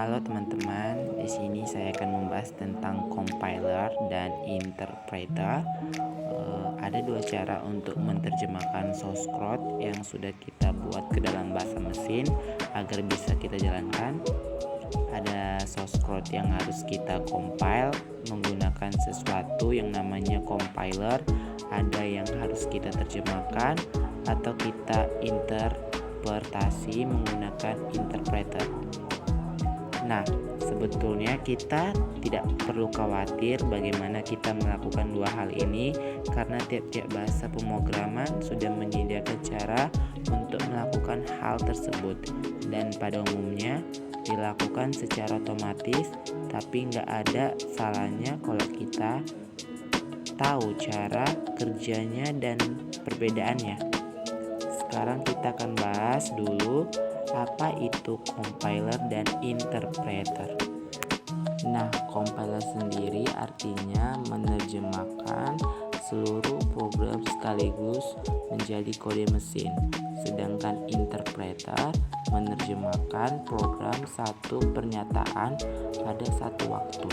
Halo teman-teman, di sini saya akan membahas tentang compiler dan interpreter. Ada dua cara untuk menerjemahkan source code yang sudah kita buat ke dalam bahasa mesin agar bisa kita jalankan. Ada source code yang harus kita compile menggunakan sesuatu yang namanya compiler, ada yang harus kita terjemahkan atau kita interpretasi menggunakan interpreter. Nah, sebetulnya kita tidak perlu khawatir bagaimana kita melakukan dua hal ini karena tiap-tiap bahasa pemrograman sudah menyediakan cara untuk melakukan hal tersebut dan pada umumnya dilakukan secara otomatis, tapi nggak ada salahnya kalau kita tahu cara kerjanya dan perbedaannya. Sekarang kita akan bahas dulu apa itu compiler dan interpreter. Nah, compiler sendiri artinya menerjemahkan seluruh program sekaligus menjadi kode mesin. Sedangkan interpreter menerjemahkan program satu pernyataan pada satu waktu.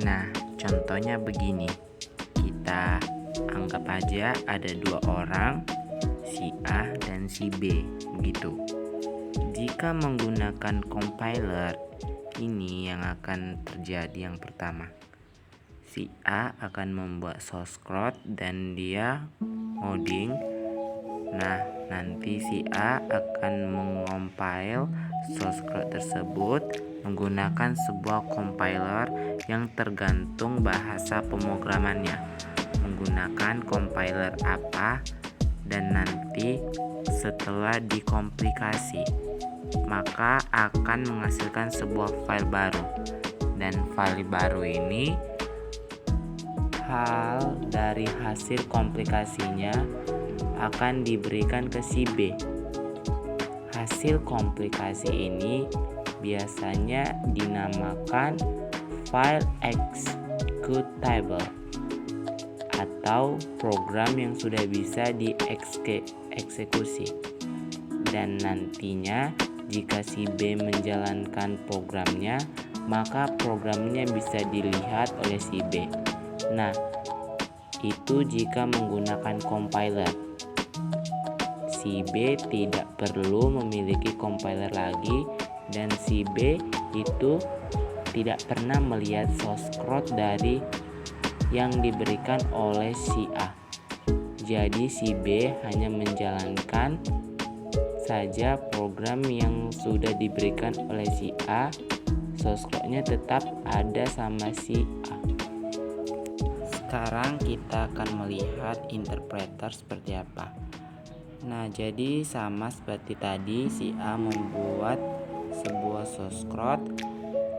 Nah, contohnya begini. Kita anggap aja ada dua orang, si A dan si B, begitu. Jika menggunakan compiler, ini yang akan terjadi yang pertama. Si A akan membuat source code dan dia ngoding. Nah, nanti si A akan mengompile source code tersebut menggunakan sebuah compiler yang tergantung bahasa pemrogramannya. Menggunakan compiler apa dan nanti setelah dikomplikasi maka akan menghasilkan sebuah file baru, dan file baru ini hal dari hasil komplikasinya akan diberikan ke si B. Hasil komplikasi ini biasanya dinamakan file executable atau program yang sudah bisa dieksekusi. Dan nantinya jika si B menjalankan programnya, maka programnya bisa dilihat oleh si B. Nah, itu jika menggunakan compiler. Si B tidak perlu memiliki compiler lagi dan si B itu tidak pernah melihat source code dari yang diberikan oleh si A. Jadi si B hanya menjalankan saja program yang sudah diberikan oleh si A, source code-nya tetap ada sama si A. Sekarang kita akan melihat interpreter seperti apa. Nah, jadi sama seperti tadi, si A membuat sebuah source code,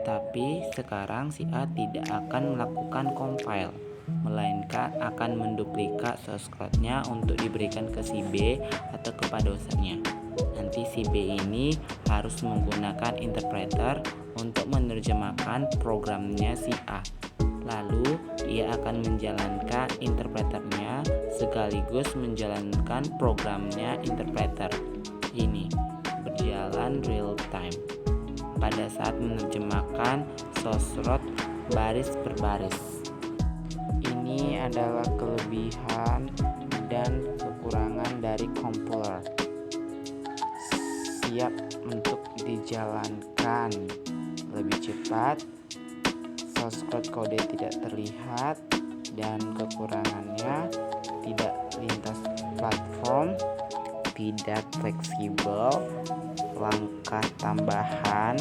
tapi sekarang si A tidak akan melakukan compile, melainkan akan menduplikat source code-nya untuk diberikan ke si B atau kepada usernya. Nanti si B ini harus menggunakan interpreter untuk menerjemahkan programnya si A. Lalu ia akan menjalankan interpreternya sekaligus menjalankan programnya interpreter. Ini berjalan real time pada saat menerjemahkan source code baris per baris. Ini adalah kelebihan dan kekurangan dari compiler. Siap untuk dijalankan lebih cepat, source code tidak terlihat, dan kekurangannya tidak lintas platform, tidak fleksibel, langkah tambahan.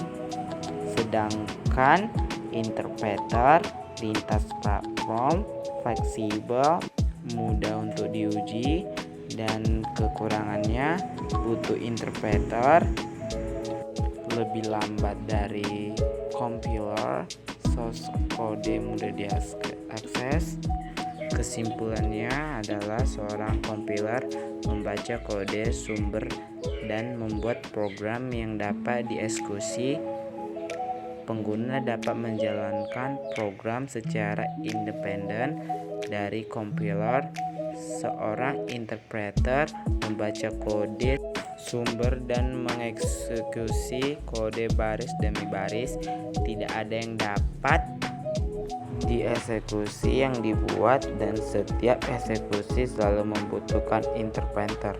Sedangkan interpreter lintas platform, fleksibel, mudah untuk diuji, dan kekurangannya butuh interpreter, lebih lambat dari compiler, source code mudah diakses. Kesimpulannya adalah seorang compiler membaca kode sumber dan membuat program yang dapat dieksekusi. Pengguna dapat menjalankan program secara independen dari compiler. Seorang interpreter membaca kode sumber dan mengeksekusi kode baris demi baris. Tidak ada yang dapat dieksekusi yang dibuat, dan setiap eksekusi selalu membutuhkan interpreter.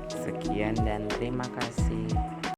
Sekian dan terima kasih.